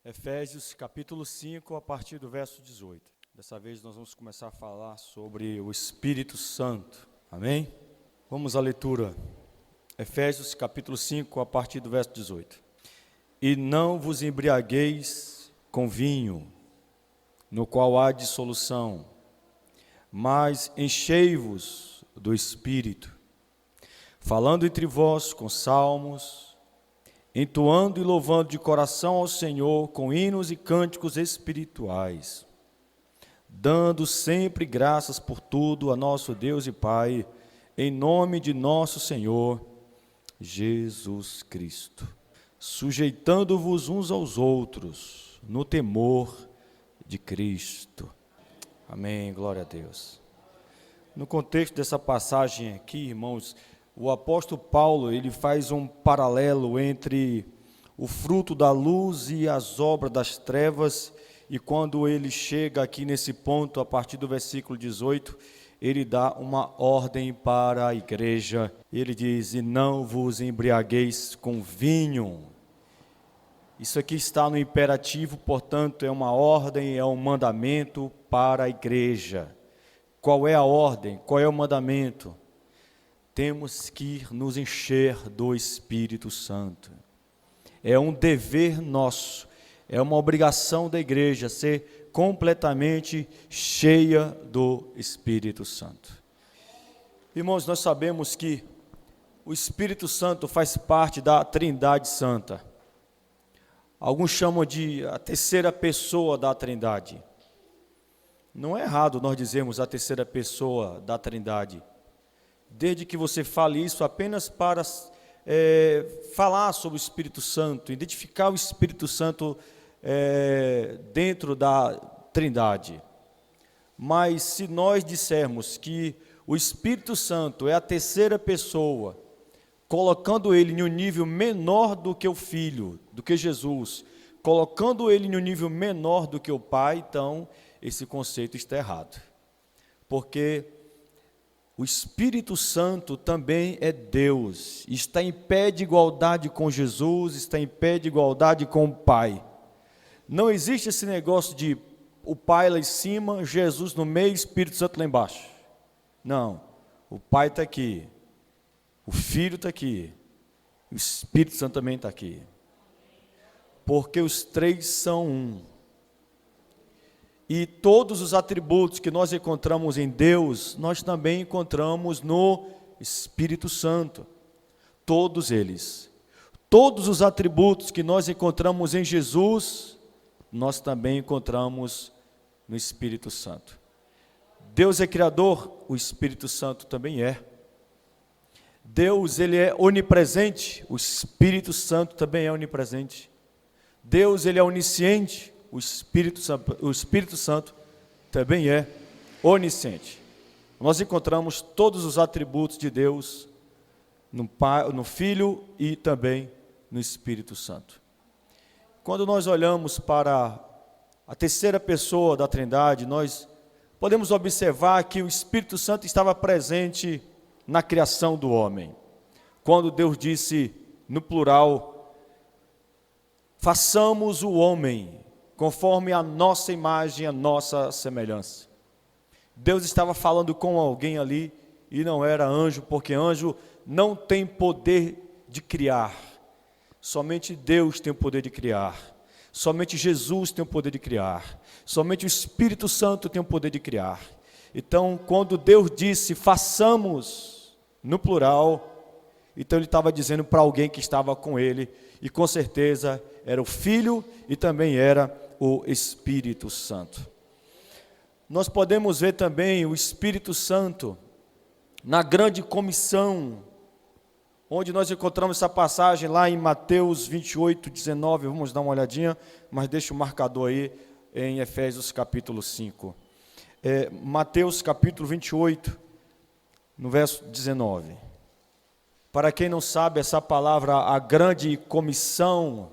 Efésios capítulo 5, a partir do verso 18. Dessa vez nós vamos começar a falar sobre o Espírito Santo. Amém? Vamos à leitura. Efésios capítulo 5, a partir do verso 18. E não vos embriagueis com vinho, no qual há dissolução, mas enchei-vos do Espírito, falando entre vós com salmos, entoando e louvando de coração ao Senhor com hinos e cânticos espirituais, dando sempre graças por tudo a nosso Deus e Pai, em nome de nosso Senhor Jesus Cristo, sujeitando-vos uns aos outros no temor de Cristo. Amém, glória a Deus. No contexto dessa passagem aqui, irmãos, o apóstolo Paulo, ele faz um paralelo entre o fruto da luz e as obras das trevas, e quando ele chega aqui nesse ponto, a partir do versículo 18, ele dá uma ordem para a igreja. Ele diz: e não vos embriagueis com vinho. Isso aqui está no imperativo, portanto, é uma ordem, é um mandamento para a igreja. Qual é a ordem? Qual é o mandamento? Temos que nos encher do Espírito Santo. É um dever nosso, é uma obrigação da igreja ser completamente cheia do Espírito Santo. Irmãos, nós sabemos que o Espírito Santo faz parte da Trindade Santa. Alguns chamam de a terceira pessoa da Trindade. Não é errado nós dizermos a terceira pessoa da Trindade, desde que você fale isso apenas para falar sobre o Espírito Santo, identificar o Espírito Santo dentro da Trindade. Mas se nós dissermos que o Espírito Santo é a terceira pessoa, colocando ele em um nível menor do que o Filho, do que Jesus, colocando ele em um nível menor do que o Pai, então esse conceito está errado. Porque o Espírito Santo também é Deus, está em pé de igualdade com Jesus, está em pé de igualdade com o Pai. Não existe esse negócio de o Pai lá em cima, Jesus no meio, Espírito Santo lá embaixo. Não, o Pai está aqui, o Filho está aqui, o Espírito Santo também está aqui. Porque os três são um. E todos os atributos que nós encontramos em Deus, nós também encontramos no Espírito Santo. Todos eles. Todos os atributos que nós encontramos em Jesus, nós também encontramos no Espírito Santo. Deus é criador, o Espírito Santo também é. Deus, ele é onipresente, o Espírito Santo também é onipresente. Deus, ele é onisciente, o Espírito Santo também é onisciente. Nós encontramos todos os atributos de Deus no Pai, no Filho e também no Espírito Santo. Quando nós olhamos para a terceira pessoa da Trindade, nós podemos observar que o Espírito Santo estava presente na criação do homem. Quando Deus disse, no plural, façamos o homem conforme a nossa imagem, a nossa semelhança. Deus estava falando com alguém ali, e não era anjo, porque anjo não tem poder de criar. Somente Deus tem o poder de criar. Somente Jesus tem o poder de criar. Somente o Espírito Santo tem o poder de criar. Então, quando Deus disse, façamos, no plural, então ele estava dizendo para alguém que estava com ele, e com certeza era o Filho e também era o Espírito Santo. Nós podemos ver também o Espírito Santo na grande comissão, onde nós encontramos essa passagem lá em Mateus 28, 19, vamos dar uma olhadinha, mas deixa o marcador aí em Efésios capítulo 5. Mateus capítulo 28, no verso 19. Para quem não sabe, essa palavra, a grande comissão,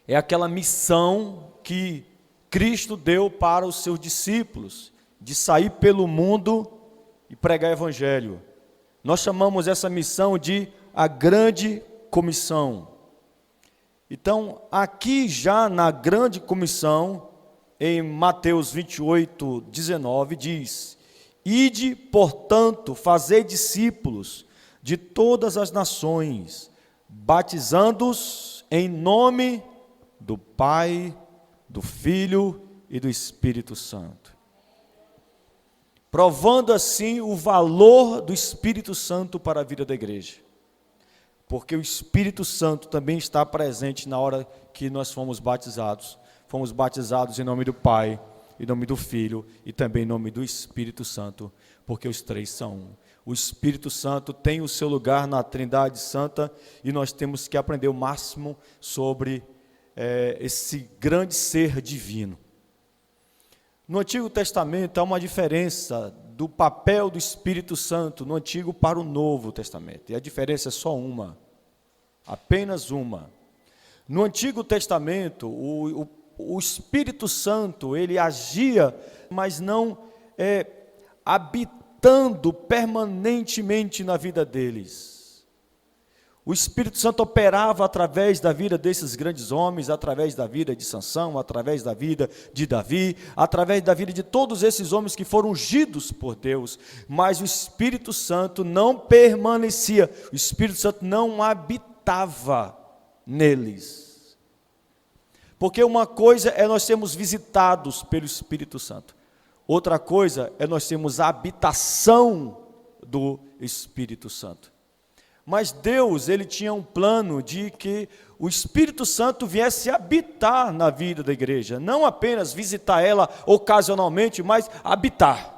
é aquela missão que Cristo deu para os seus discípulos, de sair pelo mundo e pregar o evangelho. Nós chamamos essa missão de a grande comissão. Então, aqui já na grande comissão, em Mateus 28, 19, diz: Ide, portanto, fazei discípulos de todas as nações, batizando-os em nome do Pai, do Filho e do Espírito Santo. Provando assim o valor do Espírito Santo para a vida da igreja. Porque o Espírito Santo também está presente na hora que nós fomos batizados. Fomos batizados em nome do Pai, em nome do Filho e também em nome do Espírito Santo, porque os três são um. O Espírito Santo tem o seu lugar na Trindade Santa e nós temos que aprender o máximo sobre esse grande ser divino. No Antigo Testamento há uma diferença do papel do Espírito Santo no Antigo para o Novo Testamento. E a diferença é só uma, apenas uma. No Antigo Testamento, o Espírito Santo, ele agia, mas não habitando permanentemente na vida deles. O Espírito Santo operava através da vida desses grandes homens, através da vida de Sansão, através da vida de Davi, através da vida de todos esses homens que foram ungidos por Deus, mas o Espírito Santo não permanecia, o Espírito Santo não habitava neles. Porque uma coisa é nós sermos visitados pelo Espírito Santo, outra coisa é nós termos a habitação do Espírito Santo. Mas Deus, ele tinha um plano de que o Espírito Santo viesse habitar na vida da igreja, não apenas visitar ela ocasionalmente, mas habitar.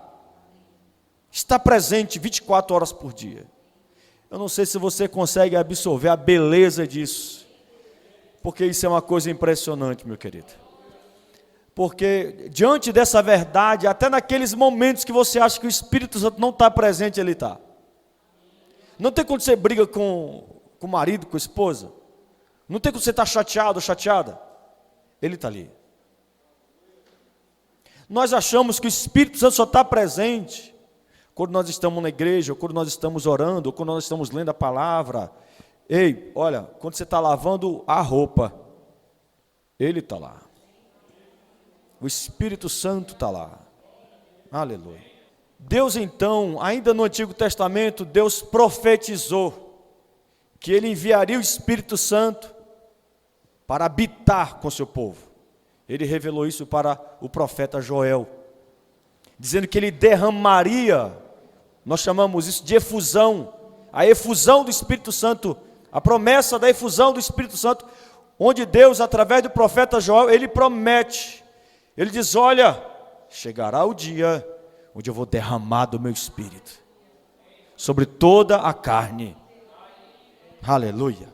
Está presente 24 horas por dia. Eu não sei se você consegue absorver a beleza disso, porque isso é uma coisa impressionante, meu querido. Porque diante dessa verdade, até naqueles momentos que você acha que o Espírito Santo não está presente, ele está. Não tem quando você briga com o marido, com a esposa. Não tem quando você está chateado ou chateada. Ele está ali. Nós achamos que o Espírito Santo só está presente quando nós estamos na igreja, ou quando nós estamos orando, ou quando nós estamos lendo a palavra. Ei, olha, quando você está lavando a roupa, ele está lá. O Espírito Santo está lá. Aleluia. Deus então, ainda no Antigo Testamento, Deus profetizou que Ele enviaria o Espírito Santo para habitar com seu povo. Ele revelou isso para o profeta Joel, dizendo que Ele derramaria, nós chamamos isso de efusão, a efusão do Espírito Santo, a promessa da efusão do Espírito Santo, onde Deus, através do profeta Joel, Ele promete, Ele diz: olha, chegará o dia onde eu vou derramar do meu Espírito sobre toda a carne. Aleluia.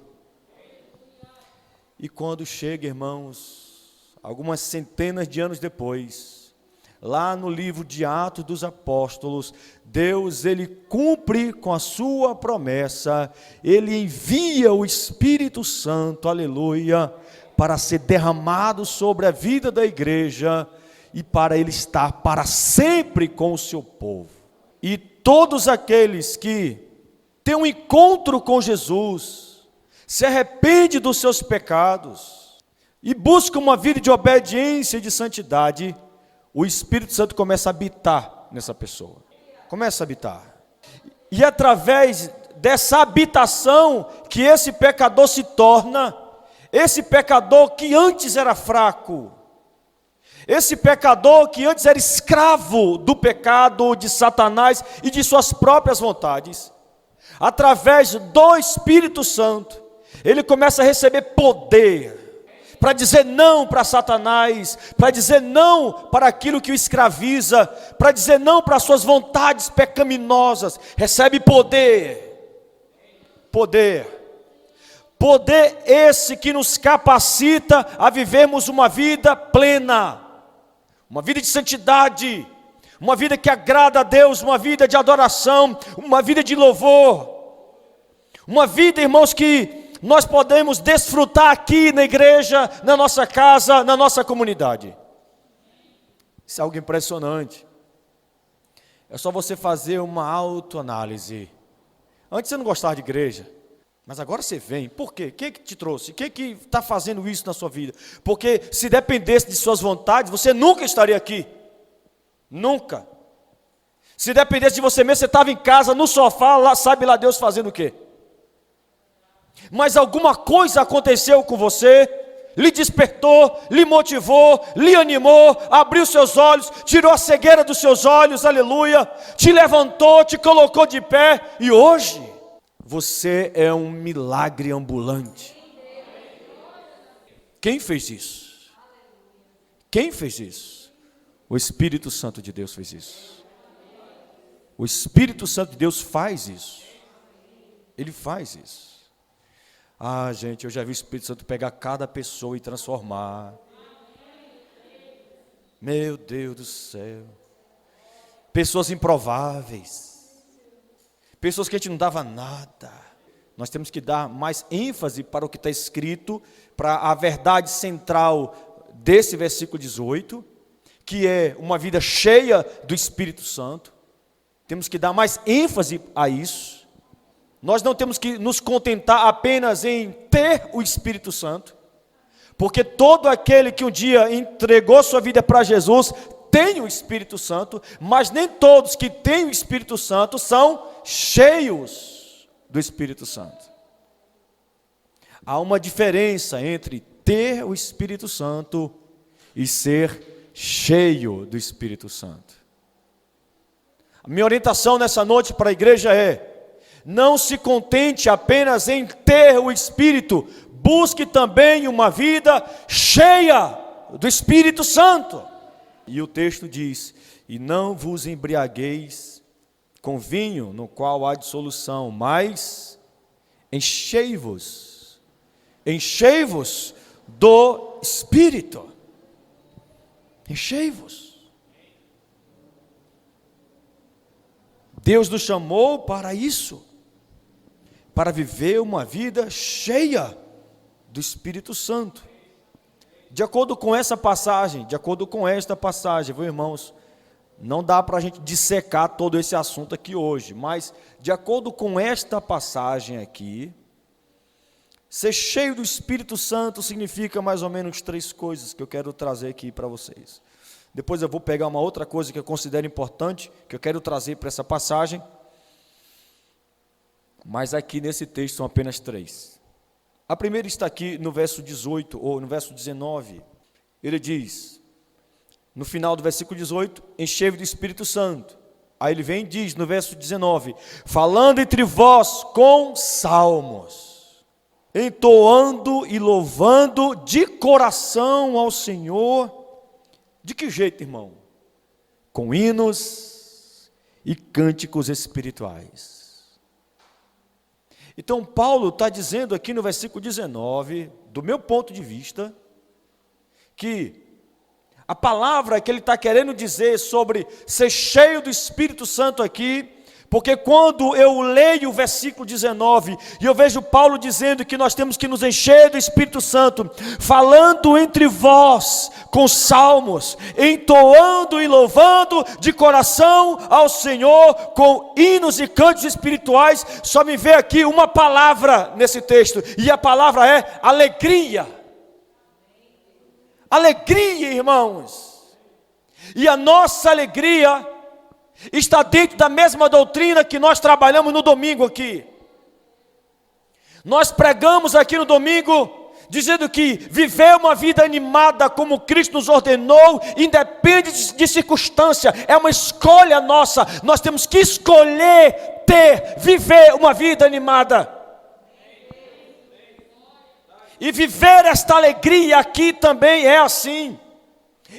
E quando chega, irmãos, algumas centenas de anos depois, lá no livro de Atos dos Apóstolos, Deus, ele cumpre com a sua promessa, ele envia o Espírito Santo, aleluia, para ser derramado sobre a vida da igreja, e para ele estar para sempre com o seu povo. E todos aqueles que têm um encontro com Jesus, se arrependem dos seus pecados e buscam uma vida de obediência e de santidade, o Espírito Santo começa a habitar nessa pessoa. Começa a habitar. E através dessa habitação que esse pecador se torna, esse pecador que antes era fraco, esse pecador que antes era escravo do pecado, de Satanás e de suas próprias vontades, através do Espírito Santo, ele começa a receber poder para dizer não para Satanás, para dizer não para aquilo que o escraviza, para dizer não para suas vontades pecaminosas. Recebe poder, poder esse que nos capacita a vivermos uma vida plena, uma vida de santidade, uma vida que agrada a Deus, uma vida de adoração, uma vida de louvor, uma vida, irmãos, que nós podemos desfrutar aqui na igreja, na nossa casa, na nossa comunidade. Isso é algo impressionante. É só você fazer uma autoanálise. Antes você não gostava de igreja, Mas agora você vem. Por quê? O que te trouxe? O que está fazendo isso na sua vida? Porque se dependesse de suas vontades, você nunca estaria aqui. Nunca. Se dependesse de você mesmo, você estava em casa, no sofá, lá, sabe lá Deus fazendo o quê? Mas alguma coisa aconteceu com você, lhe despertou, lhe motivou, lhe animou, abriu seus olhos, tirou a cegueira dos seus olhos, aleluia, te levantou, te colocou de pé, e hoje você é um milagre ambulante. Quem fez isso? Quem fez isso? O Espírito Santo de Deus fez isso. O Espírito Santo de Deus faz isso. Ele faz isso. Ah, gente, eu já vi o Espírito Santo pegar cada pessoa e transformar. Meu Deus do céu. Pessoas improváveis. Pessoas que a gente não dava nada. Nós temos que dar mais ênfase para o que está escrito, para a verdade central desse versículo 18, que é uma vida cheia do Espírito Santo. Temos que dar mais ênfase a isso. Nós não temos que nos contentar apenas em ter o Espírito Santo, porque todo aquele que um dia entregou sua vida para Jesus tem o Espírito Santo, mas nem todos que têm o Espírito Santo são cheios do Espírito Santo. Há uma diferença entre ter o Espírito Santo e ser cheio do Espírito Santo. A minha orientação nessa noite para a igreja é: não se contente apenas em ter o Espírito, busque também uma vida cheia do Espírito Santo. E o texto diz: e não vos embriagueis com vinho, no qual há dissolução, mas enchei-vos do Espírito. Enchei-vos. Deus nos chamou para isso, para viver uma vida cheia do Espírito Santo. De acordo com essa passagem, de acordo com esta passagem, viu, irmãos, não dá para a gente dissecar todo esse assunto aqui hoje, mas de acordo com esta passagem aqui, ser cheio do Espírito Santo significa mais ou menos 3 coisas que eu quero trazer aqui para vocês. Depois eu vou pegar uma outra coisa que eu considero importante, que eu quero trazer para essa passagem, mas aqui nesse texto são apenas 3. A primeira está aqui no verso 18, ou no verso 19, ele diz, no final do versículo 18, enchei-vos do Espírito Santo. Aí ele vem e diz no verso 19, falando entre vós com salmos, entoando e louvando de coração ao Senhor. De que jeito, irmão? Com hinos e cânticos espirituais. Então Paulo está dizendo aqui no versículo 19, do meu ponto de vista, que a palavra que ele está querendo dizer sobre ser cheio do Espírito Santo aqui, porque quando eu leio o versículo 19, e eu vejo Paulo dizendo que nós temos que nos encher do Espírito Santo, falando entre vós com salmos, entoando e louvando de coração ao Senhor, com hinos e cânticos espirituais, só me vê aqui uma palavra nesse texto, e a palavra é alegria. Alegria, irmãos. E a nossa alegria está dentro da mesma doutrina que nós trabalhamos no domingo aqui. Nós pregamos aqui no domingo, dizendo que viver uma vida animada como Cristo nos ordenou, independe de circunstância, é uma escolha nossa. Nós temos que escolher viver uma vida animada. E viver esta alegria aqui também é assim.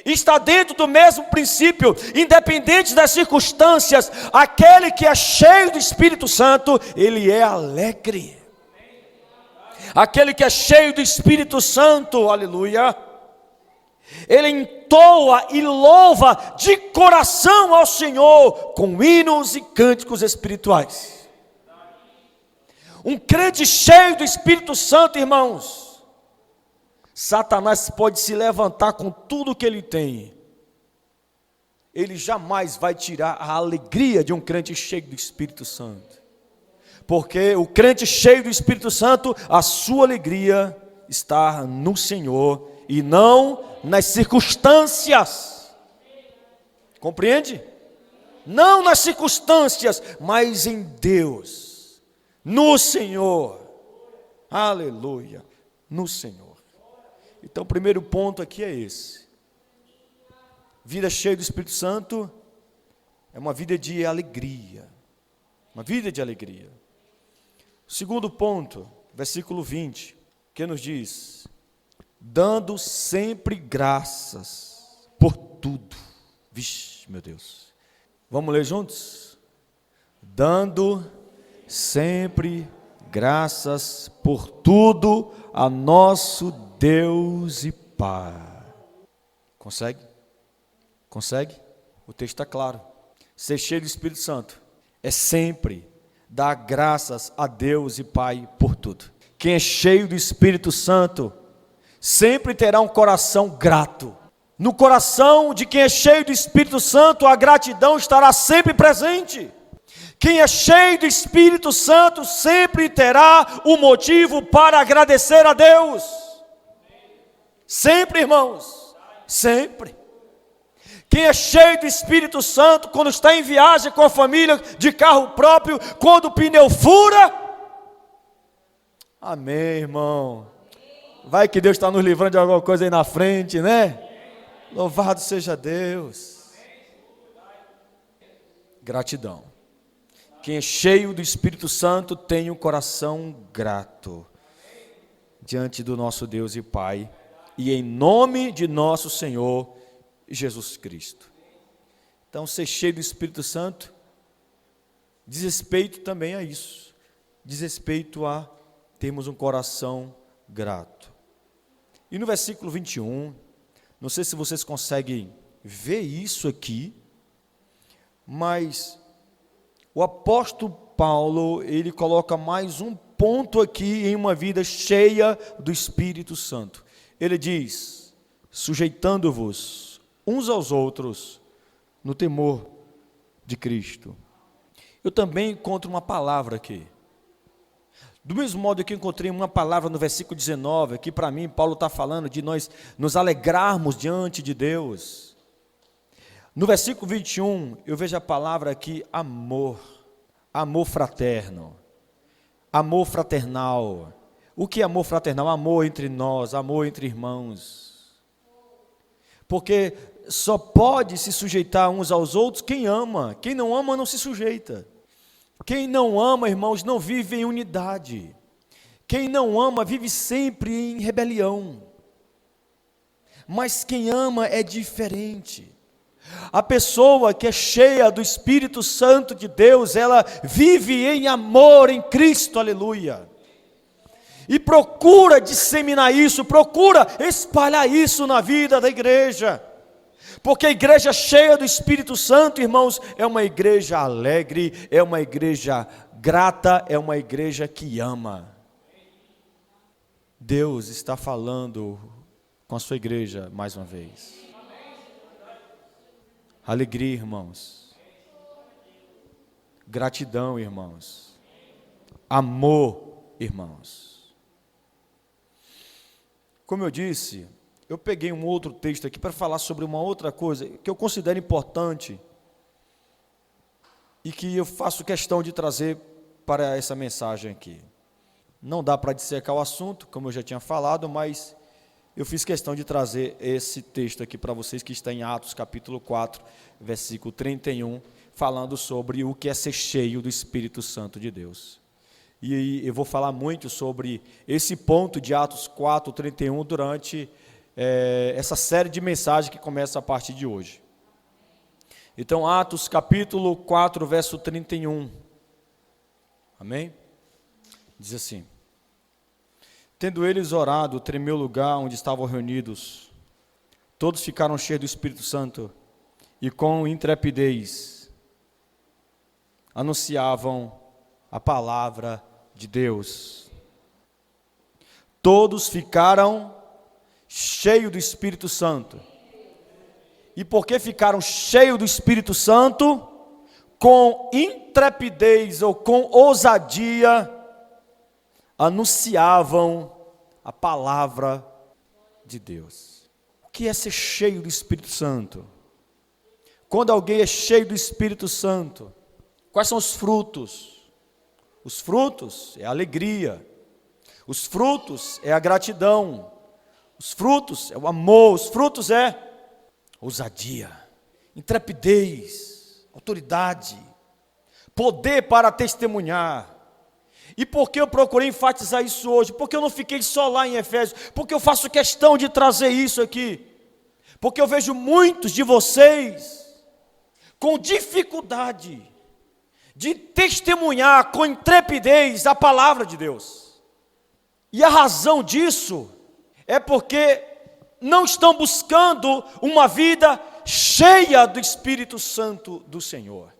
Está dentro do mesmo princípio, independente das circunstâncias, aquele que é cheio do Espírito Santo, ele é alegre. Aquele que é cheio do Espírito Santo, aleluia, ele entoa e louva de coração ao Senhor, com hinos e cânticos espirituais. Um crente cheio do Espírito Santo, irmãos, Satanás pode se levantar com tudo que ele tem, ele jamais vai tirar a alegria de um crente cheio do Espírito Santo, Porque o crente cheio do Espírito Santo, a sua alegria está no Senhor e não nas circunstâncias. Compreende? Não nas circunstâncias, mas em Deus, no Senhor. Aleluia, no Senhor. Então o primeiro ponto aqui é esse. Vida cheia do Espírito Santo é uma vida de alegria. Uma vida de alegria. Segundo ponto, versículo 20, que nos diz: dando sempre graças por tudo. Vixe, meu Deus. Vamos ler juntos? Dando sempre graças por tudo a nosso Deus e Pai. Consegue? Consegue? O texto está claro. Ser cheio do Espírito Santo é sempre dar graças a Deus e Pai por tudo. Quem é cheio do Espírito Santo sempre terá um coração grato. No coração de quem é cheio do Espírito Santo, a gratidão estará sempre presente. Quem é cheio do Espírito Santo sempre terá um motivo para agradecer a Deus. Sempre, irmãos, sempre. Quem é cheio do Espírito Santo, quando está em viagem com a família, de carro próprio, quando o pneu fura, amém, irmão. Vai que Deus está nos livrando de alguma coisa aí na frente, né? Louvado seja Deus. Gratidão. Quem é cheio do Espírito Santo tem um coração grato diante do nosso Deus e Pai, e em nome de nosso Senhor Jesus Cristo. Então, ser cheio do Espírito Santo diz respeito também a isso, diz respeito a termos um coração grato. E no versículo 21, não sei se vocês conseguem ver isso aqui, mas o apóstolo Paulo, ele coloca mais um ponto aqui em uma vida cheia do Espírito Santo. Ele diz: sujeitando-vos uns aos outros no temor de Cristo. Eu também encontro uma palavra aqui. Do mesmo modo que eu encontrei uma palavra no versículo 19, que para mim Paulo está falando de nós nos alegrarmos diante de Deus. No versículo 21, eu vejo a palavra aqui amor, amor fraterno, amor fraternal. O que é amor fraternal? Amor entre nós, amor entre irmãos. Porque só pode se sujeitar uns aos outros quem ama. Quem não ama não se sujeita. Quem não ama, irmãos, não vive em unidade. Quem não ama vive sempre em rebelião. Mas quem ama é diferente. A pessoa que é cheia do Espírito Santo de Deus, ela vive em amor em Cristo, aleluia. E procura disseminar isso, procura espalhar isso na vida da igreja. Porque a igreja cheia do Espírito Santo, irmãos, é uma igreja alegre, é uma igreja grata, é uma igreja que ama. Deus está falando com a sua igreja mais uma vez. Alegria, irmãos. Gratidão, irmãos. Amor, irmãos. Como eu disse, eu peguei um outro texto aqui para falar sobre uma outra coisa que eu considero importante e que eu faço questão de trazer para essa mensagem aqui. Não dá para dissecar o assunto, como eu já tinha falado, mas eu fiz questão de trazer esse texto aqui para vocês, que está em Atos capítulo 4, versículo 31, falando sobre o que é ser cheio do Espírito Santo de Deus. E eu vou falar muito sobre esse ponto de Atos 4, 31 durante essa série de mensagens que começa a partir de hoje. Então, Atos capítulo 4, verso 31. Amém? Diz assim: tendo eles orado, tremeu o lugar onde estavam reunidos. Todos ficaram cheios do Espírito Santo e com intrepidez anunciavam a palavra de Deus. Todos ficaram cheios do Espírito Santo. E por que ficaram cheios do Espírito Santo? com intrepidez ou com ousadia, anunciavam a palavra de Deus. O que é ser cheio do Espírito Santo? Quando alguém é cheio do Espírito Santo, quais são os frutos? Os frutos é a alegria, os frutos é a gratidão, os frutos é o amor, os frutos é ousadia, intrepidez, autoridade, poder para testemunhar. E por que eu procurei enfatizar isso hoje? Porque eu não fiquei só lá em Efésios, porque eu faço questão de trazer isso aqui, porque eu vejo muitos de vocês com dificuldade de testemunhar com intrepidez a palavra de Deus. E a razão disso é porque não estão buscando uma vida cheia do Espírito Santo do Senhor.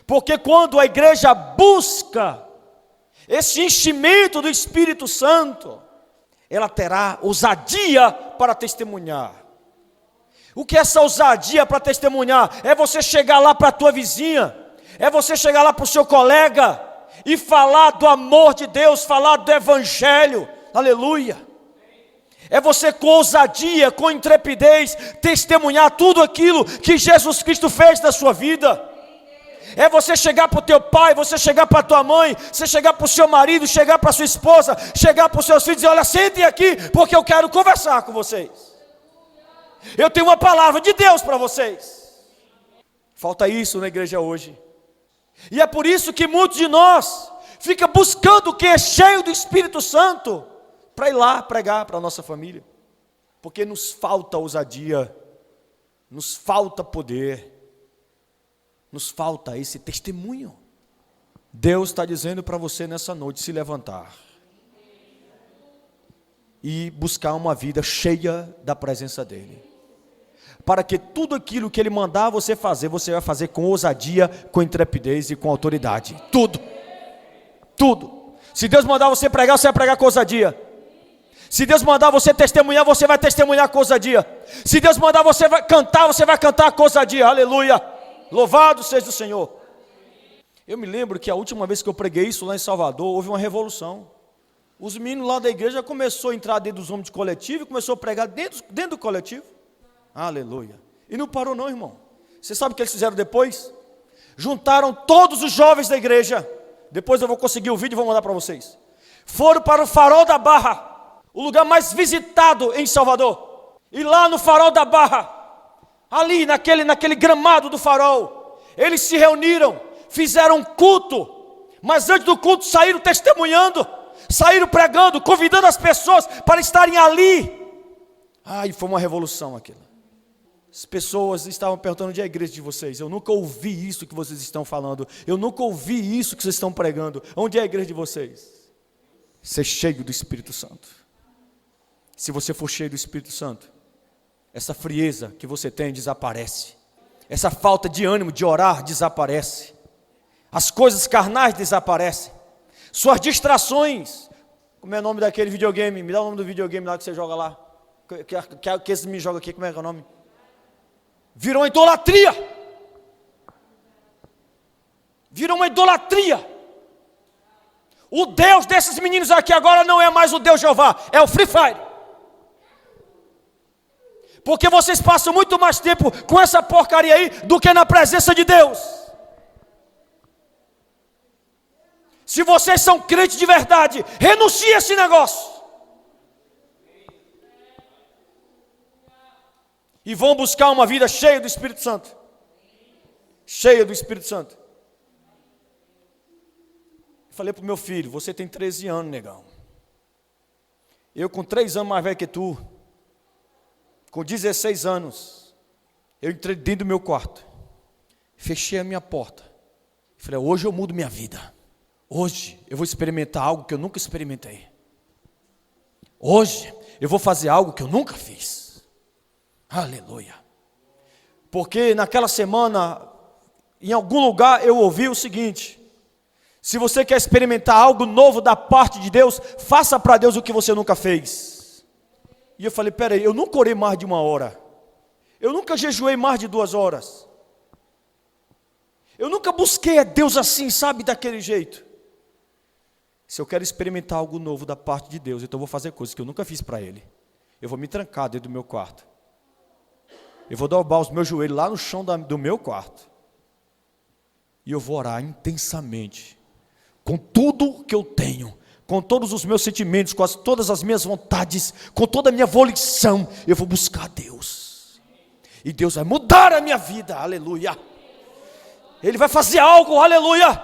Porque quando a igreja busca esse enchimento do Espírito Santo, ela terá ousadia para testemunhar. O que é essa ousadia para testemunhar? É você chegar lá para a tua vizinha, é você chegar lá para o seu colega e falar do amor de Deus, falar do Evangelho, aleluia. É você com ousadia, com intrepidez, testemunhar tudo aquilo que Jesus Cristo fez na sua vida. É você chegar para o teu pai, você chegar para a tua mãe, você chegar para o seu marido, chegar para a sua esposa, chegar para os seus filhos e dizer: olha, sentem aqui, porque eu quero conversar com vocês. Eu tenho uma palavra de Deus para vocês. Falta isso na igreja hoje. E é por isso que muitos de nós ficam buscando o que é cheio do Espírito Santo, para ir lá pregar para a nossa família. Porque nos falta ousadia, nos falta poder, nos falta esse testemunho. Deus está dizendo para você nessa noite se levantar e buscar uma vida cheia da presença dEle, para que tudo aquilo que Ele mandar você vai fazer com ousadia, com intrepidez e com autoridade. Tudo. Se Deus mandar você pregar, você vai pregar com ousadia. Se Deus mandar você testemunhar, você vai testemunhar com ousadia. Se Deus mandar você vai cantar com ousadia. Aleluia. Louvado seja o Senhor. Eu me lembro que a última vez que eu preguei isso lá em Salvador, houve uma revolução. Os meninos lá da igreja começaram a entrar dentro dos homens de coletivo e começou a pregar dentro do coletivo. Aleluia. E não parou não, irmão. Você sabe o que eles fizeram depois? Juntaram todos os jovens da igreja. Depois eu vou conseguir o vídeo e vou mandar para vocês. Foram para o Farol da Barra, o lugar mais visitado em Salvador. E lá no Farol da Barra, ali naquele gramado do farol, eles se reuniram, fizeram um culto. Mas antes do culto saíram testemunhando, saíram pregando, convidando as pessoas para estarem ali. E foi uma revolução aquilo. As pessoas estavam perguntando: onde é a igreja de vocês? Eu nunca ouvi isso que vocês estão falando. Eu nunca ouvi isso que vocês estão pregando. Onde é a igreja de vocês? Ser cheio do Espírito Santo. Se você for cheio do Espírito Santo, essa frieza que você tem desaparece. Essa falta de ânimo de orar desaparece. As coisas carnais desaparecem. Suas distrações. Como é o nome daquele videogame? Me dá o nome do videogame lá que você joga lá. Que esse me joga aqui, como é que é o nome? Virou uma idolatria. Virou uma idolatria. O Deus desses meninos aqui agora não é mais o Deus Jeová, é o Free Fire. Porque vocês passam muito mais tempo com essa porcaria aí do que na presença de Deus. Se vocês são crentes de verdade, renuncie a esse negócio. E vão buscar uma vida cheia do Espírito Santo. Cheia do Espírito Santo. Falei para o meu filho: você tem 13 anos, negão. Eu com 3 anos mais velho que tu, com 16 anos, eu entrei dentro do meu quarto, fechei a minha porta, falei: hoje eu mudo minha vida. Hoje eu vou experimentar algo que eu nunca experimentei. Hoje eu vou fazer algo que eu nunca fiz. Aleluia. Porque naquela semana, em algum lugar eu ouvi o seguinte: se você quer experimentar algo novo da parte de Deus, faça para Deus o que você nunca fez. E eu falei: peraí, eu nunca orei mais de 1 hora. Eu nunca jejuei mais de 2 horas. Eu nunca busquei a Deus assim, sabe, daquele jeito. Se eu quero experimentar algo novo da parte de Deus, então eu vou fazer coisas que eu nunca fiz para Ele. Eu vou me trancar dentro do meu quarto. Eu vou dobrar os meus joelhos lá no chão do meu quarto. E eu vou orar intensamente, com tudo que eu tenho, com todos os meus sentimentos, com todas as minhas vontades, com toda a minha volição. Eu vou buscar Deus. E Deus vai mudar a minha vida, aleluia. Ele vai fazer algo, aleluia,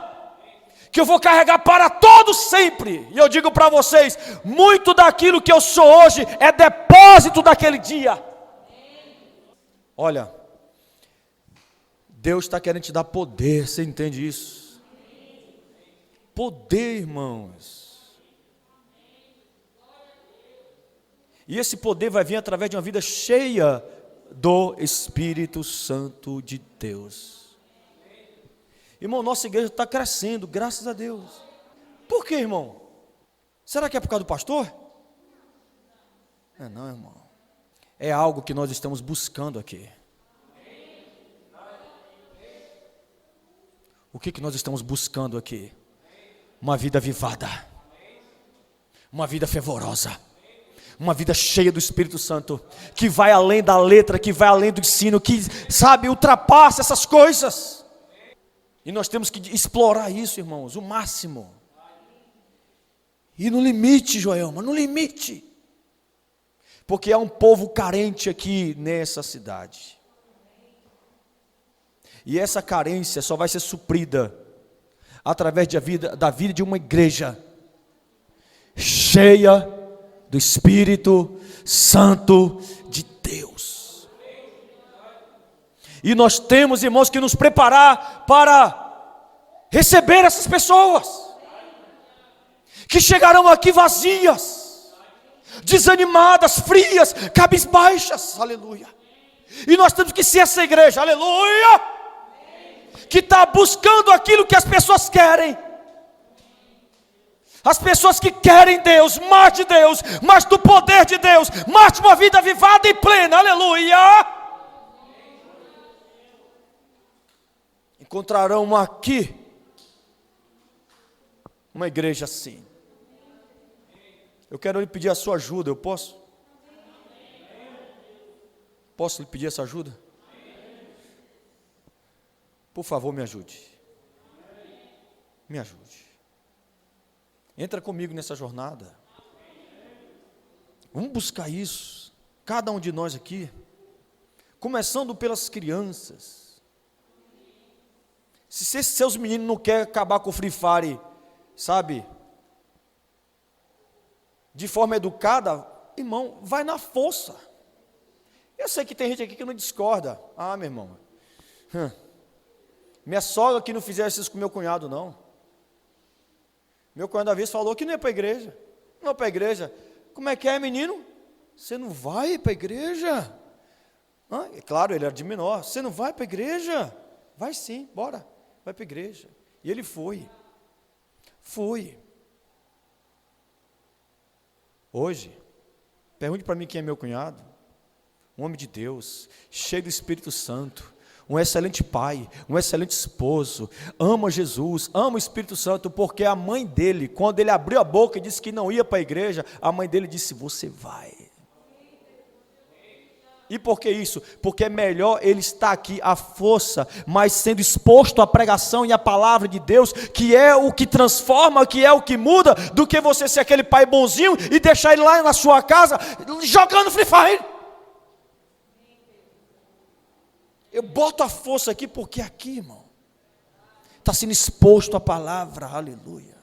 que eu vou carregar para todos sempre. E eu digo para vocês, muito daquilo que eu sou hoje é depósito daquele dia. Olha, Deus está querendo te dar poder, você entende isso? Poder, irmãos. E esse poder vai vir através de uma vida cheia do Espírito Santo de Deus. Irmão, nossa igreja está crescendo, graças a Deus. Por quê, irmão? Será que é por causa do pastor? Não, irmão. É algo que nós estamos buscando aqui. O que nós estamos buscando aqui? Uma vida avivada. Uma vida fervorosa. Uma vida cheia do Espírito Santo. Que vai além da letra, que vai além do ensino, que, sabe, ultrapassa essas coisas. E nós temos que explorar isso, irmãos, o máximo. E no limite, Joelma, no limite. Porque há um povo carente aqui nessa cidade. E essa carência só vai ser suprida através da vida de uma igreja cheia do Espírito Santo de Deus. E nós temos, irmãos, que nos preparar para receber essas pessoas que chegarão aqui vazias, desanimadas, frias, cabisbaixas, aleluia. E nós temos que ser essa igreja, aleluia, que está buscando aquilo que as pessoas querem. As pessoas que querem Deus, mais de Deus, mais do poder de Deus, mais de uma vida avivada e plena, aleluia. Encontrarão aqui uma igreja assim. Eu quero lhe pedir a sua ajuda, eu posso? Posso lhe pedir essa ajuda? Por favor, me ajude. Me ajude. Entra comigo nessa jornada. Vamos buscar isso. Cada um de nós aqui. Começando pelas crianças. Se seus meninos não querem acabar com o Free Fire, sabe? De forma educada, irmão, vai na força. Eu sei que tem gente aqui que não discorda. Ah, meu irmão. Minha sogra que não fizesse isso com meu cunhado, não. Meu cunhado, uma vez, falou que não ia para a igreja. Não para a igreja. Como é que é, menino? Você não vai para a igreja? É claro, ele era de menor. Você não vai para a igreja? Vai sim, bora. Vai para a igreja. E ele foi. Foi. Hoje, pergunte para mim quem é meu cunhado. Um homem de Deus, cheio do Espírito Santo, um excelente pai, um excelente esposo, ama Jesus, ama o Espírito Santo, porque a mãe dele, quando ele abriu a boca e disse que não ia para a igreja, a mãe dele disse, você vai. E por que isso? Porque é melhor ele estar aqui à força, mas sendo exposto à pregação e à palavra de Deus, que é o que transforma, que é o que muda, do que você ser aquele pai bonzinho e deixar ele lá na sua casa, jogando Free Fire. Eu boto a força aqui, porque aqui, irmão, está sendo exposto à palavra, aleluia.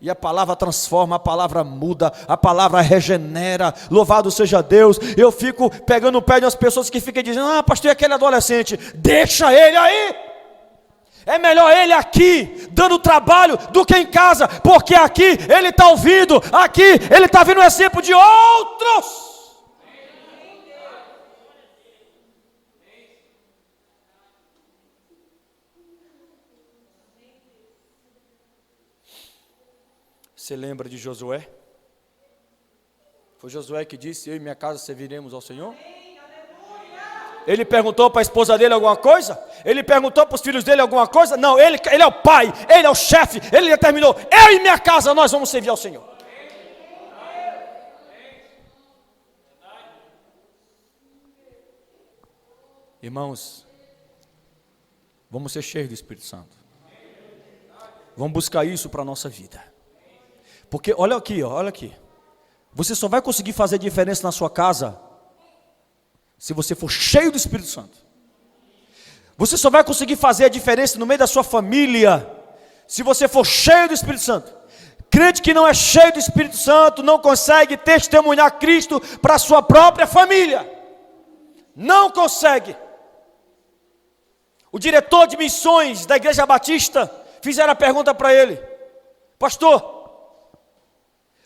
E a palavra transforma, a palavra muda, a palavra regenera, louvado seja Deus. Eu fico pegando o pé de umas pessoas que ficam dizendo, ah, pastor, é aquele adolescente, deixa ele aí. É melhor ele aqui, dando trabalho, do que em casa, porque aqui ele está ouvindo, aqui ele está vendo um exemplo de outros. Você lembra de Josué? Foi Josué que disse, eu e minha casa serviremos ao Senhor? Ele perguntou para a esposa dele alguma coisa? Ele perguntou para os filhos dele alguma coisa? Não, ele é o pai, ele é o chefe, ele determinou: eu e minha casa, nós vamos servir ao Senhor. Irmãos, vamos ser cheios do Espírito Santo. Vamos buscar isso para a nossa vida. Porque olha aqui, olha aqui. Você só vai conseguir fazer diferença na sua casa se você for cheio do Espírito Santo. Você só vai conseguir fazer a diferença no meio da sua família se você for cheio do Espírito Santo. Crente que não é cheio do Espírito Santo não consegue testemunhar Cristo para a sua própria família. Não consegue. O diretor de missões da Igreja Batista fizeram a pergunta para ele: pastor,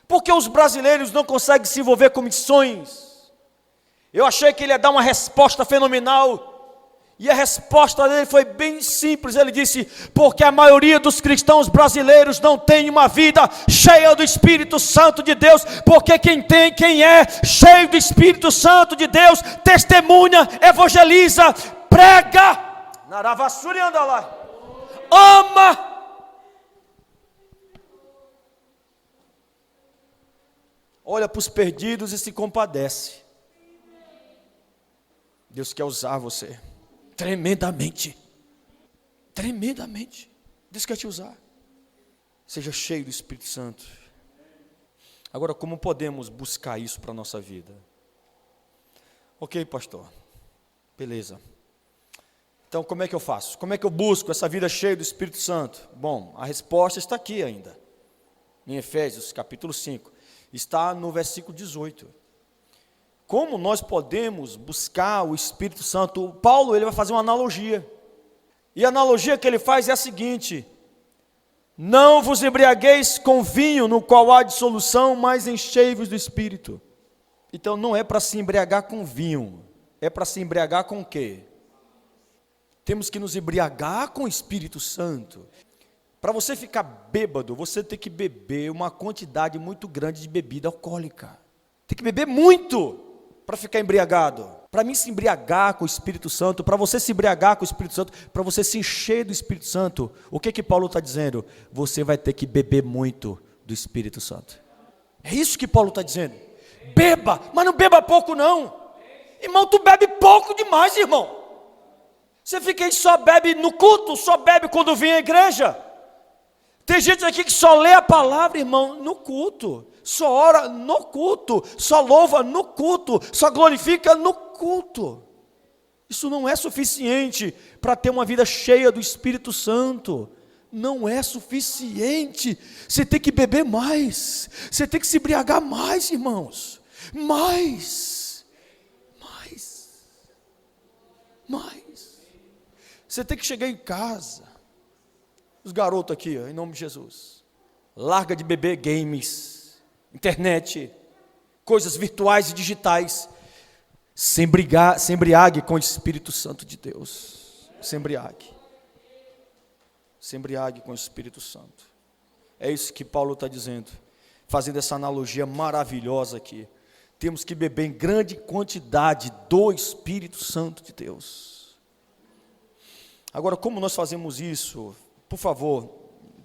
por que os brasileiros não conseguem se envolver com missões? Eu achei que ele ia dar uma resposta fenomenal. E a resposta dele foi bem simples. Ele disse: porque a maioria dos cristãos brasileiros não tem uma vida cheia do Espírito Santo de Deus. Porque quem é cheio do Espírito Santo de Deus, testemunha, evangeliza, prega, naravassuri anda lá, ama. Olha para os perdidos e se compadece. Deus quer usar você tremendamente. Tremendamente. Deus quer te usar. Seja cheio do Espírito Santo. Agora, como podemos buscar isso para a nossa vida? Ok, pastor. Beleza. Então, como é que eu faço? Como é que eu busco essa vida cheia do Espírito Santo? Bom, a resposta está aqui ainda. Em Efésios, capítulo 5. Está no versículo 18. Como nós podemos buscar o Espírito Santo? O Paulo, ele vai fazer uma analogia. E a analogia que ele faz é a seguinte: não vos embriagueis com vinho, no qual há dissolução, mas enchei-vos do Espírito. Então não é para se embriagar com vinho, é para se embriagar com o quê? Temos que nos embriagar com o Espírito Santo. Para você ficar bêbado, você tem que beber uma quantidade muito grande de bebida alcoólica. Tem que beber muito para ficar embriagado. Para mim se embriagar com o Espírito Santo, para você se embriagar com o Espírito Santo, para você se encher do Espírito Santo, o que Paulo está dizendo? Você vai ter que beber muito do Espírito Santo. É isso que Paulo está dizendo. Beba, mas não beba pouco não. Irmão, tu bebe pouco demais, irmão. Você fica aí, só bebe no culto, só bebe quando vem à igreja. Tem gente aqui que só lê a palavra, irmão, no culto. Só ora no culto, só louva no culto, só glorifica no culto. Isso não é suficiente para ter uma vida cheia do Espírito Santo. Não é suficiente. Você tem que beber mais. Você tem que se embriagar mais, irmãos. Mais. Você tem que chegar em casa. Os garotos aqui, ó, em nome de Jesus. Larga de beber games, internet, coisas virtuais e digitais. Se embriague com o Espírito Santo de Deus. Se embriague com o Espírito Santo. É isso que Paulo está dizendo, fazendo essa analogia maravilhosa aqui. Temos que beber em grande quantidade do Espírito Santo de Deus. Agora, como nós fazemos isso? Por favor,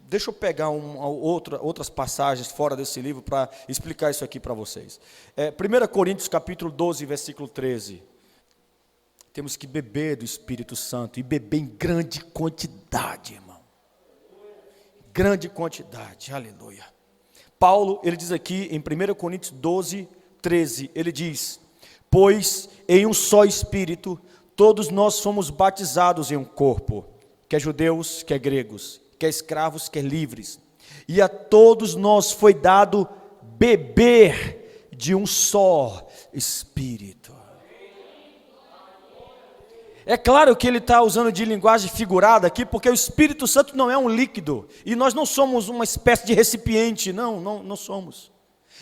deixa eu pegar outras passagens fora desse livro para explicar isso aqui para vocês. 1 Coríntios capítulo 12, versículo 13. Temos que beber do Espírito Santo e beber em grande quantidade, irmão. Grande quantidade, aleluia. Paulo, ele diz aqui em 1 Coríntios 12, 13, ele diz: pois em um só Espírito todos nós fomos batizados em um corpo, quer judeus, quer gregos, quer escravos, quer livres, e a todos nós foi dado beber de um só Espírito. É claro que ele está usando de linguagem figurada aqui, porque o Espírito Santo não é um líquido, e nós não somos uma espécie de recipiente, não somos.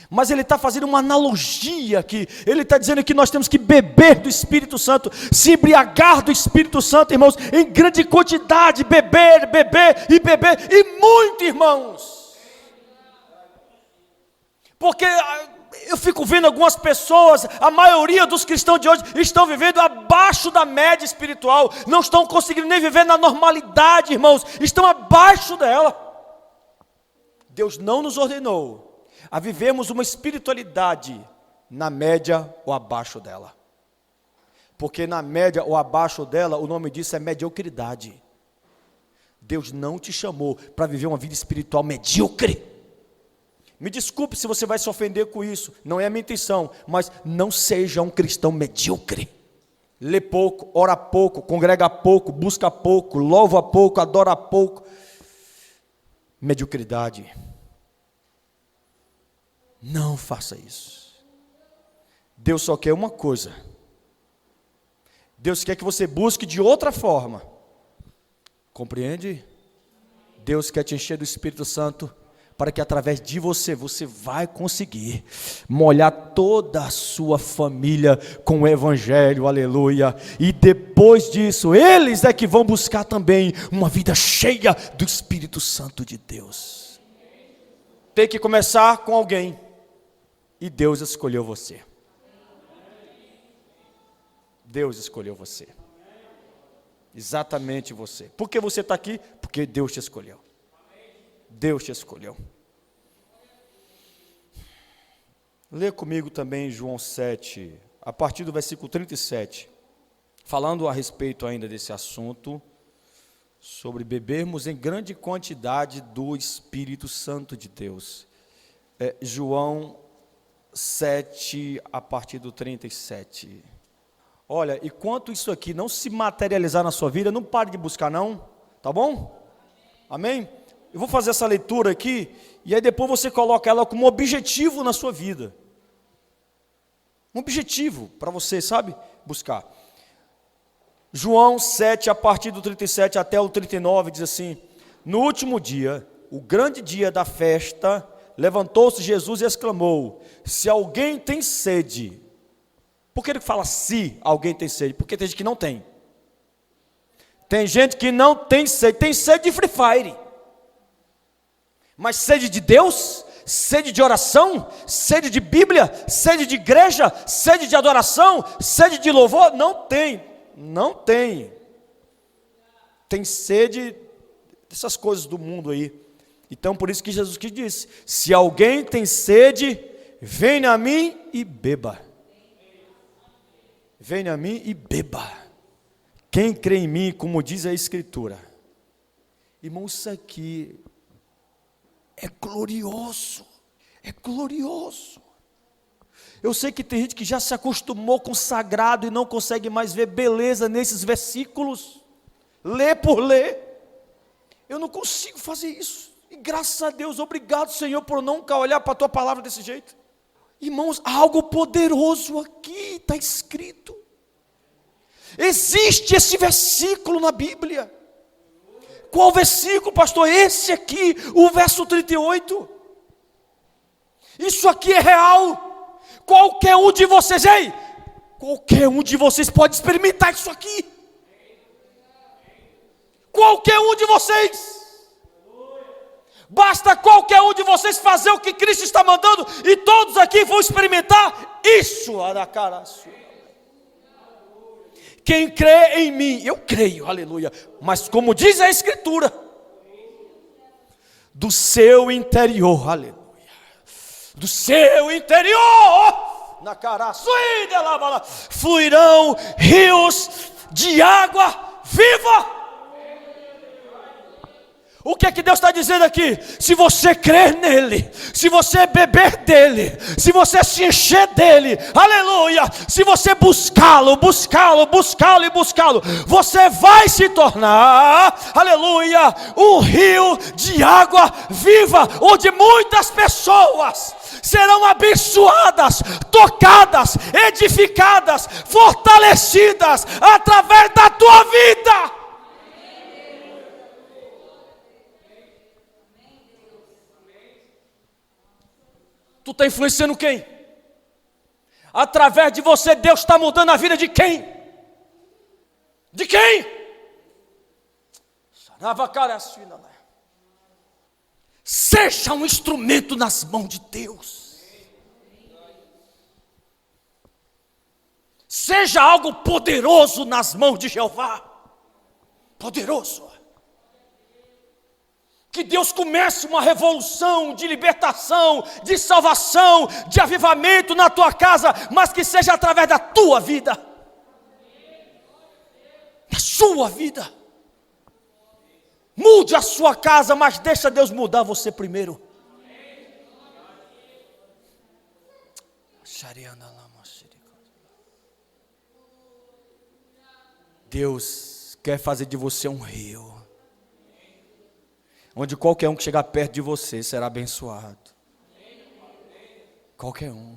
Mas ele está fazendo uma analogia aqui. Ele está dizendo que nós temos que beber do Espírito Santo, se embriagar do Espírito Santo, irmãos, em grande quantidade, beber e muito, irmãos. Porque Eu fico vendo algumas pessoas, a maioria dos cristãos de hoje estão vivendo abaixo da média espiritual, não estão conseguindo nem viver na normalidade, irmãos, estão abaixo dela. Deus não nos ordenou a vivermos uma espiritualidade na média ou abaixo dela, porque na média ou abaixo dela, o nome disso é mediocridade. Deus não te chamou para viver uma vida espiritual medíocre. Me desculpe se você vai se ofender com isso, não é a minha intenção, mas não seja um cristão medíocre. Lê pouco, ora pouco, congrega pouco, busca pouco, louva pouco, adora pouco. Mediocridade. Não faça isso. Deus só quer uma coisa. Deus quer que você busque de outra forma. Compreende? Deus quer te encher do Espírito Santo, para que através de você, você vai conseguir molhar toda a sua família com o Evangelho, aleluia. E depois disso, eles é que vão buscar também uma vida cheia do Espírito Santo de Deus. Tem que começar com alguém, e Deus escolheu você. Deus escolheu você. Exatamente você. Por que você está aqui? Porque Deus te escolheu. Deus te escolheu. Lê comigo também João 7, a partir do versículo 37, falando a respeito ainda desse assunto, sobre bebermos em grande quantidade do Espírito Santo de Deus. João 7, a partir do 37. Olha, enquanto isso aqui não se materializar na sua vida, não pare de buscar não, tá bom? Amém? Eu vou fazer essa leitura aqui, e aí depois você coloca ela como objetivo na sua vida. Um objetivo para você, sabe? Buscar. João 7, a partir do 37 até o 39, diz assim: no último dia, o grande dia da festa, levantou-se Jesus e exclamou: se alguém tem sede. Por que ele fala se alguém tem sede? Porque tem gente que não tem. Tem gente que não tem sede de Free Fire. Mas sede de Deus, sede de oração, sede de Bíblia, sede de igreja, sede de adoração, sede de louvor, não tem. Não tem. Tem sede dessas coisas do mundo aí. Então por isso que Jesus que disse: se alguém tem sede, venha a mim e beba. Venha a mim e beba. Quem crê em mim, como diz a Escritura. Irmão, isso aqui é glorioso. É glorioso. Eu sei que tem gente que já se acostumou com o sagrado e não consegue mais ver beleza nesses versículos. Lê por ler. Eu não consigo fazer isso. E graças a Deus, obrigado, Senhor, por nunca olhar para a tua palavra desse jeito. Irmãos, algo poderoso aqui está escrito. Existe esse versículo na Bíblia. Qual versículo, pastor? Esse aqui, o verso 38. Isso aqui é real. Qualquer um de vocês, qualquer um de vocês pode experimentar isso aqui. Qualquer um de vocês. Basta qualquer um de vocês fazer o que Cristo está mandando, e todos aqui vão experimentar isso. Quem crê em mim, eu creio, aleluia. Mas como diz a Escritura, do seu interior, aleluia. Do seu interior, na cara fluirão rios de água viva. O que é que Deus está dizendo aqui? Se você crer nele, se você beber dele, se você se encher dele, aleluia, se você buscá-lo, você vai se tornar, aleluia, um rio de água viva, onde muitas pessoas serão abençoadas, tocadas, edificadas, fortalecidas, através da tua vida. Tu está influenciando quem? Através de você, Deus está mudando a vida de quem? De quem? Seja um instrumento nas mãos de Deus. Seja algo poderoso nas mãos de Jeová. Poderoso. Que Deus comece uma revolução de libertação, de salvação, de avivamento na tua casa, mas que seja através da tua vida. Da sua vida. Mude a sua casa, mas deixa Deus mudar você primeiro. Deus quer fazer de você um rio, onde qualquer um que chegar perto de você será abençoado. Qualquer um.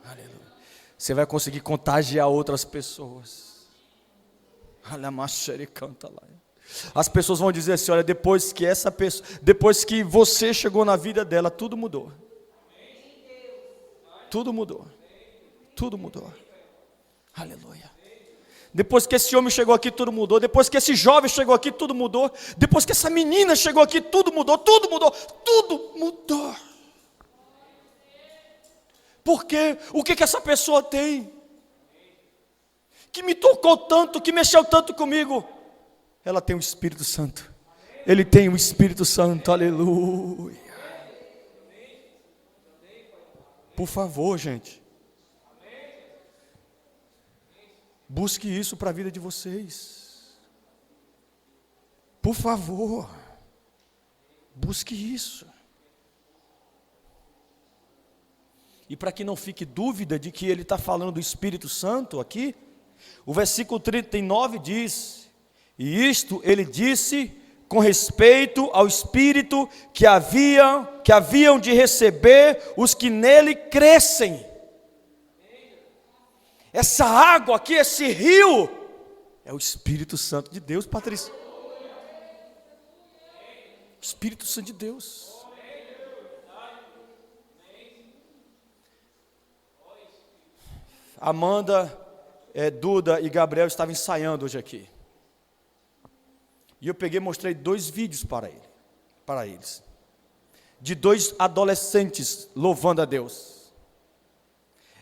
Aleluia. Você vai conseguir contagiar outras pessoas. As pessoas vão dizer assim: olha, depois que você chegou na vida dela, tudo mudou. Tudo mudou. Tudo mudou. Aleluia. Depois que esse homem chegou aqui, tudo mudou. Depois que esse jovem chegou aqui, tudo mudou. Depois que essa menina chegou aqui, tudo mudou. Tudo mudou. Tudo mudou. Por quê? O que essa pessoa tem? Que me tocou tanto, que mexeu tanto comigo. Ela tem o Espírito Santo. Ele tem o Espírito Santo. Aleluia. Por favor, gente. Busque isso para a vida de vocês. Por favor. Busque isso. E para que não fique dúvida de que ele está falando do Espírito Santo aqui, o versículo 39 diz: e isto ele disse com respeito ao Espírito que haviam de receber os que nele crescem. Essa água aqui, esse rio, é o Espírito Santo de Deus, Patrícia. Espírito Santo de Deus. Amanda, Duda e Gabriel estavam ensaiando hoje aqui. E eu peguei e mostrei 2 vídeos para eles. De 2 adolescentes louvando a Deus.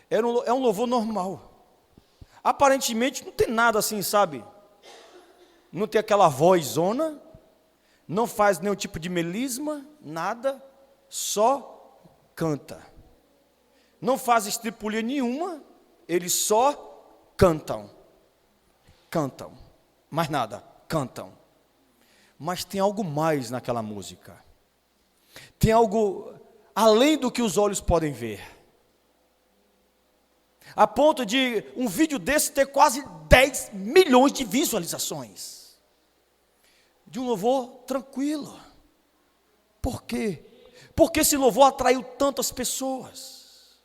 É um louvor normal. Aparentemente não tem nada assim, sabe? Não tem aquela vozona, não faz nenhum tipo de melisma, nada, só canta. Não faz estripulia nenhuma, eles só cantam. Cantam, mais nada, cantam. Mas tem algo mais naquela música. Tem algo além do que os olhos podem ver. A ponto de um vídeo desse ter quase 10 milhões de visualizações. De um louvor tranquilo. Por quê? Porque esse louvor atraiu tantas pessoas.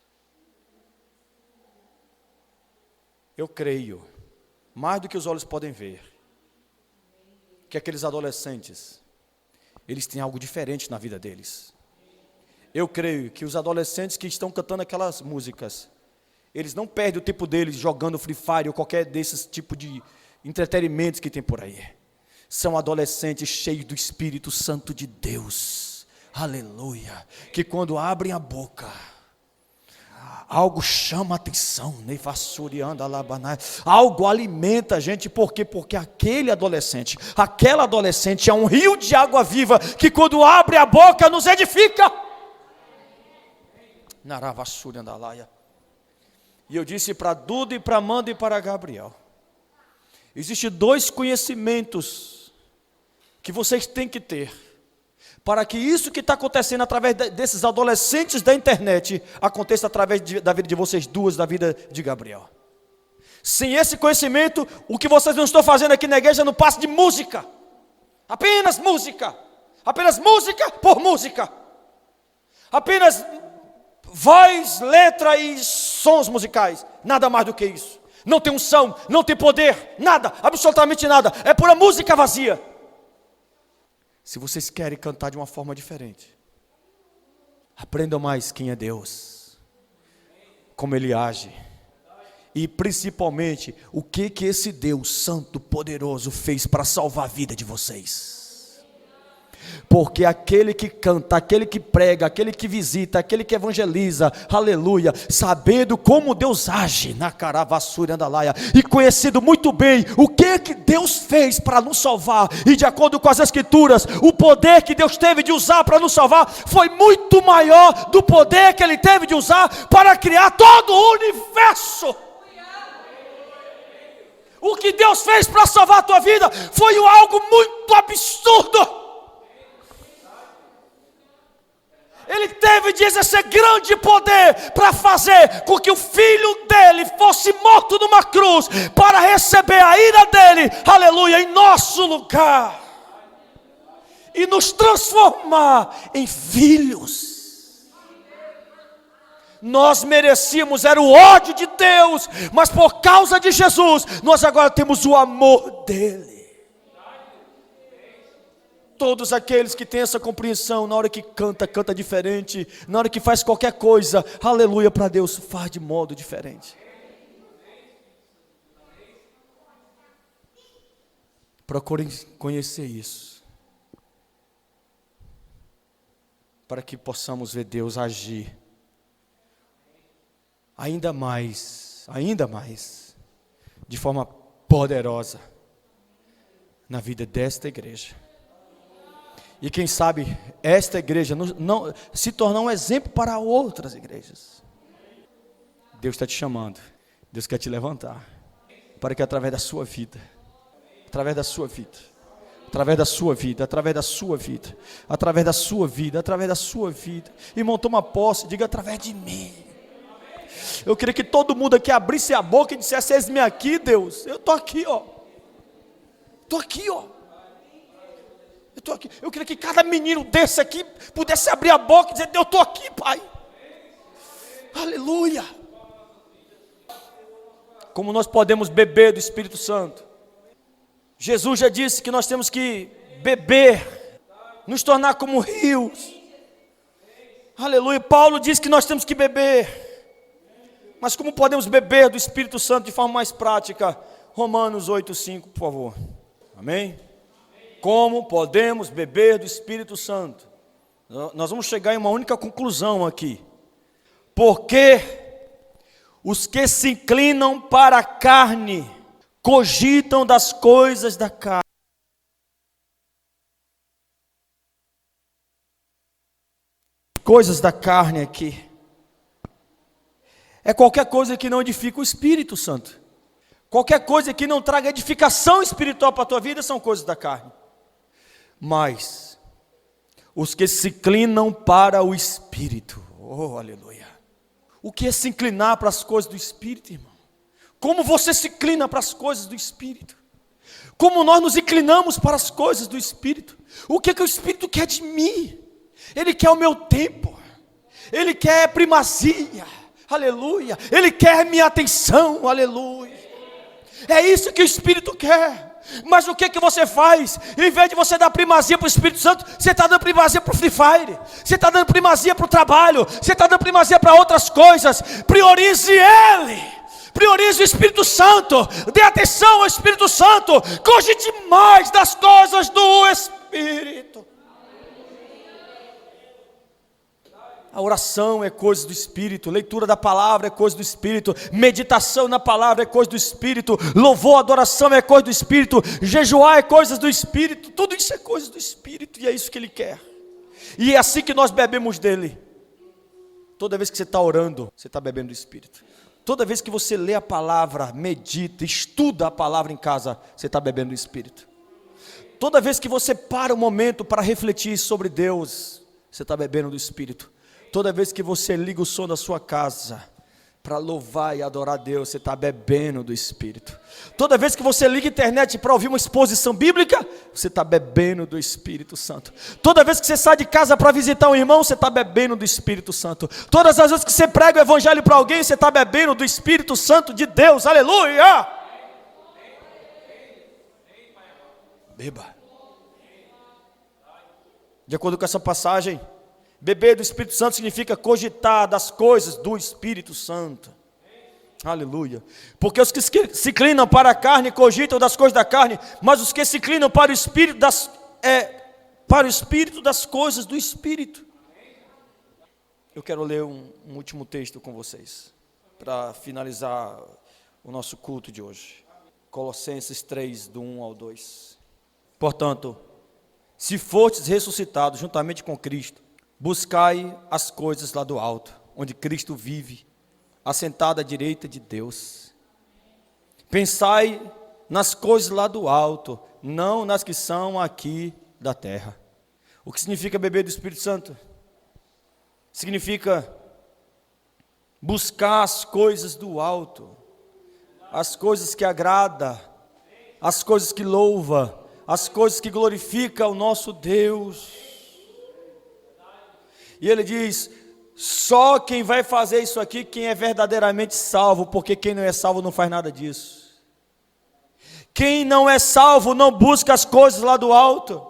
Eu creio, mais do que os olhos podem ver, que aqueles adolescentes, eles têm algo diferente na vida deles. Eu creio que os adolescentes que estão cantando aquelas músicas, eles não perdem o tempo deles jogando Free Fire ou qualquer desses tipos de entretenimentos que tem por aí. São adolescentes cheios do Espírito Santo de Deus. Aleluia. Que quando abrem a boca, algo chama a atenção. Algo alimenta a gente. Por quê? Porque aquela adolescente é um rio de água viva que quando abre a boca nos edifica. Naravassuri andalaia. E eu disse para Duda e para Amanda e para Gabriel: existem 2 conhecimentos que vocês têm que ter, para que isso que está acontecendo através desses adolescentes da internet, aconteça através da vida de vocês duas, da vida de Gabriel. Sem esse conhecimento, o que vocês não estão fazendo aqui na igreja é no passo de música. Apenas música por música. Apenas voz, letra e sons musicais, nada mais do que isso. Não tem unção, não tem poder, nada, absolutamente nada, é pura música vazia. Se vocês querem cantar de uma forma diferente, aprendam mais quem é Deus, como Ele age, e principalmente o que esse Deus santo, poderoso fez para salvar a vida de vocês. Porque aquele que canta, aquele que prega, aquele que visita, aquele que evangeliza, aleluia, sabendo como Deus age na caravassura andalaia, e conhecendo muito bem o que Deus fez para nos salvar, e de acordo com as escrituras, o poder que Deus teve de usar para nos salvar, foi muito maior do poder que Ele teve de usar para criar todo o universo. O que Deus fez para salvar a tua vida, foi algo muito absurdo. Ele teve de exercer grande poder para fazer com que o filho dele fosse morto numa cruz, para receber a ira dele, aleluia, em nosso lugar, e nos transformar em filhos. Nós merecíamos, era o ódio de Deus, mas por causa de Jesus, nós agora temos o amor dele. Todos aqueles que têm essa compreensão, na hora que canta, canta diferente. Na hora que faz qualquer coisa, aleluia, para Deus, faz de modo diferente. Procurem conhecer isso, para que possamos ver Deus agir ainda mais, de forma poderosa, na vida desta igreja. E quem sabe esta igreja não se tornar um exemplo para outras igrejas. Deus está te chamando, Deus quer te levantar, para que através da sua vida, através da sua vida, através da sua vida, através da sua vida, através da sua vida, através da sua vida, irmão, toma posse, diga através de mim. Eu queria que todo mundo aqui abrisse a boca e dissesse: eis-me aqui, Deus, eu estou aqui, ó. Estou aqui, ó. Eu queria que cada menino desse aqui pudesse abrir a boca e dizer: eu estou aqui, Pai. Aleluia. Como nós podemos beber do Espírito Santo? Jesus já disse que nós temos que beber, nos tornar como rios. Aleluia. Paulo diz que nós temos que beber. Mas como podemos beber do Espírito Santo de forma mais prática? Romanos 8:5, por favor. Amém? Como podemos beber do Espírito Santo? Nós vamos chegar em uma única conclusão aqui. Porque os que se inclinam para a carne cogitam das coisas da carne. Coisas da carne aqui é qualquer coisa que não edifica o Espírito Santo. Qualquer coisa que não traga edificação espiritual para a tua vida são coisas da carne. Mas os que se inclinam para o Espírito, oh aleluia. O que é se inclinar para as coisas do Espírito, irmão? Como você se inclina para as coisas do Espírito? Como nós nos inclinamos para as coisas do Espírito? O que é que o Espírito quer de mim? Ele quer o meu tempo, Ele quer primazia, aleluia. Ele quer minha atenção, aleluia. É isso que o Espírito quer. Mas o que você faz? Em vez de você dar primazia para o Espírito Santo, você está dando primazia para o Free Fire, você está dando primazia para o trabalho, você está dando primazia para outras coisas. Priorize Ele, priorize o Espírito Santo, dê atenção ao Espírito Santo, cogite mais das coisas do Espírito. A oração é coisa do Espírito, leitura da palavra é coisa do Espírito, meditação na palavra é coisa do Espírito, louvor, adoração é coisa do Espírito, jejuar é coisa do Espírito, tudo isso é coisa do Espírito, e é isso que Ele quer. E é assim que nós bebemos dele. Toda vez que você está orando, você está bebendo do Espírito. Toda vez que você lê a palavra, medita, estuda a palavra em casa, você está bebendo do Espírito. Toda vez que você para um momento para refletir sobre Deus, você está bebendo do Espírito. Toda vez que você liga o som da sua casa para louvar e adorar a Deus, você está bebendo do Espírito. Toda vez que você liga a internet para ouvir uma exposição bíblica, você está bebendo do Espírito Santo. Toda vez que você sai de casa para visitar um irmão, você está bebendo do Espírito Santo. Todas as vezes que você prega o evangelho para alguém, você está bebendo do Espírito Santo de Deus, aleluia. Beba. De acordo com essa passagem, beber do Espírito Santo significa cogitar das coisas do Espírito Santo. Aleluia. Porque os que se inclinam para a carne cogitam das coisas da carne, mas os que se inclinam para o Espírito para o espírito das coisas do espírito. Eu quero ler um último texto com vocês, para finalizar o nosso culto de hoje. Colossenses 3, do 1 ao 2. Portanto, se fostes ressuscitados juntamente com Cristo, buscai as coisas lá do alto, onde Cristo vive, assentado à direita de Deus. Pensai nas coisas lá do alto, não nas que são aqui da terra. O que significa beber do Espírito Santo? Significa buscar as coisas do alto, as coisas que agrada, as coisas que louva, as coisas que glorificam o nosso Deus. E ele diz, só quem vai fazer isso aqui, quem é verdadeiramente salvo, porque quem não é salvo não faz nada disso. Quem não é salvo não busca as coisas lá do alto.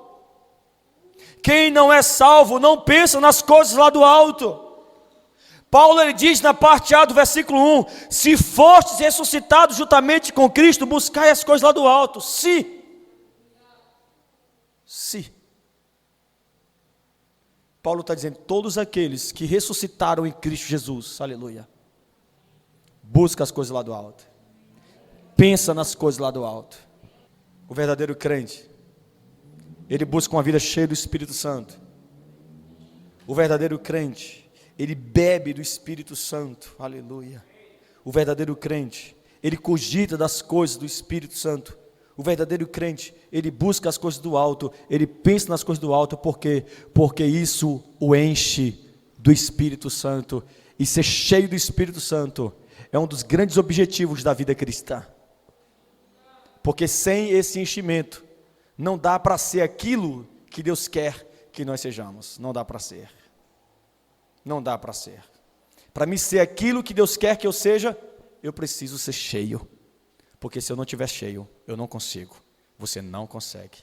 Quem não é salvo não pensa nas coisas lá do alto. Paulo ele diz na parte A do versículo 1, se fostes ressuscitados juntamente com Cristo, buscai as coisas lá do alto. Se. Paulo está dizendo, todos aqueles que ressuscitaram em Cristo Jesus, aleluia, busca as coisas lá do alto, pensa nas coisas lá do alto. O verdadeiro crente, ele busca uma vida cheia do Espírito Santo. O verdadeiro crente, ele bebe do Espírito Santo, aleluia. O verdadeiro crente, ele cogita das coisas do Espírito Santo. O verdadeiro crente, ele busca as coisas do alto, ele pensa nas coisas do alto, porque isso o enche do Espírito Santo. E ser cheio do Espírito Santo é um dos grandes objetivos da vida cristã. Porque sem esse enchimento, não dá para ser aquilo que Deus quer que nós sejamos. Não dá para ser. Não dá para ser. Para mim ser aquilo que Deus quer que eu seja, eu preciso ser cheio. Porque se eu não estiver cheio, eu não consigo. Você não consegue.